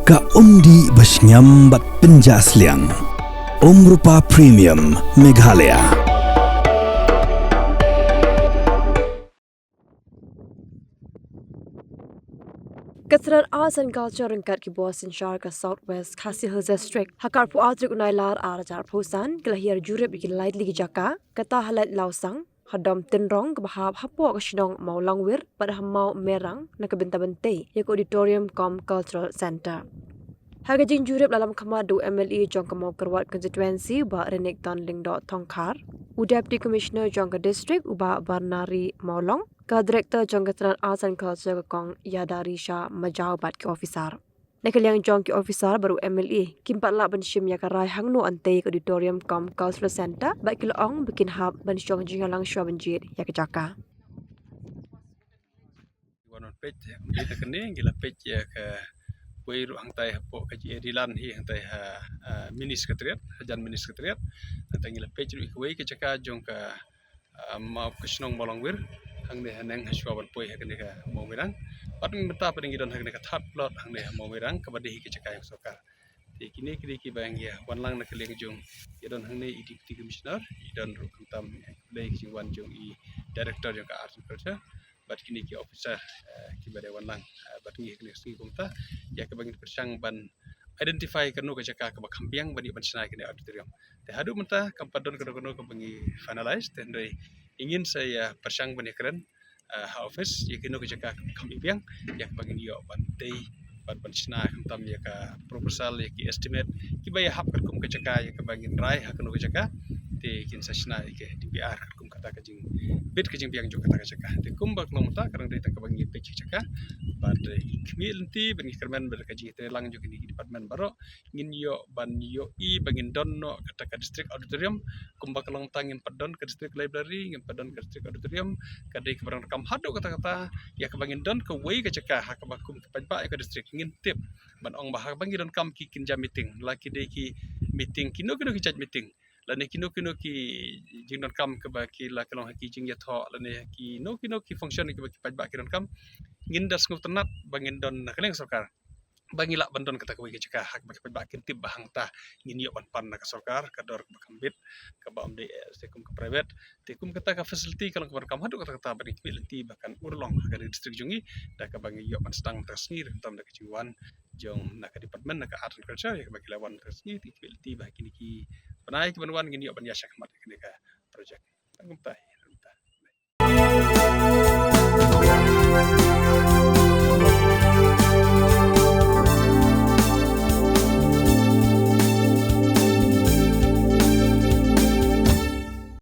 Ka undi basnyambat penjasliang. Rupa Premium Meghalaya. Keteran Arts and Culture rengkat ki bawah Sinshar ke Southwest Khasi Hills District. Hakar pu atrik unailar arajar pusan kelahir jurip ikin light ligi jaka. Kata halat lausang. Hadam tinrong ke bahab hapo ke sinong mau langwir pada mau merang na ke benta-bente yak Auditorium Com Cultural Center. Harga jing jurip dalam kamadu MLE jong ke mau kerwat konstituensi uba Renik Tan Lingdo Tongkar. Deputy Commissioner jong ke district uba Barnari Maulong. Ke Director jong keteran Arts and Culture ke Kong Yadari Shah Majaubat ke officer. Nekaliang jong ke officer baru MLE kimpat lak benshim ya karai hangno ante ke Auditorium Com Cultural Center baik kiloong bikin hab bensyong jingalang syua benjit ya kejaka. Wanon pej kita kene gila pej ya ke wei ruang tai hapo ke dilan hi hang tai mini sekretariat hajan mini sekretariat hang gila pej ru wei ke caka jong ke mau kesnong molongwir hang ne hanang haswa ban poi hang ne ka mau mirang pateng beta padeng gidon hang ne ka thap lot hang ne mau mirang ke badi ke caka yang sokar ti kini kini ki bang ya wanlang na keleng jong gidon hang ne deputy commissioner idon ru kuntam lei ki wan jong i director jong ka arts and culture bat kini ki officer ki bade wanlang bat ngi kini singi kumta ya ke bangin persang ban identify kanu ke jaka ke bakampiang bani ban senai kini auditorium te hadu menta kampadon kono ke bangi finalize dan dari ingin saya persang bani keren office ya kini ke jaka kampiang ya ke bangin yo ban dei ban senai kumtam ya ka proposal ya ki estimate ki baya hap kum ke jaka ya ke bangin rai hakanu ke jaka te kin sasna ke DPR kum kata ka jing bit ke jing piang jo kata ka jaka te kum bak nom ta karang de ta ka bangi pe jaka bad ikmilti bangi kerman ber ka jing te lang jo kini department baro ngin yo ban yo i bangin don no kata ka district auditorium kum bak long tangin padon ke district library ngin padon ke district auditorium ka de ke barang kam hado kata ya ke bangin don ke wei ka jaka ha ka bakum ke pajba ka district ngin tip ban ong bah bangi don kam ki kin jam meeting laki de ki meeting kino ki judge meeting lane kino ki jingnon kam ke baki la kalong haki jing ya tho lane ki no ki function ke baki pajba kiron kam ngin das ngut tenat bangin don nakaleng sokar bangi lak bandon kata ke caka hak baki pajba kin tib bahang ta ngin yo ban pan nak sokar kador bakambit ke bam de sekum ke private tekum kata ka facility kalong ke kam hadu kata bani facility bahkan urlong ka district jungi da ka bangi yo ban stang tasni rentam da kejiwan jong nak department nak art and culture ya bagi lawan tasni facility baki ki panai ke banwan ngin yo ban yasak mat ke project tangum tai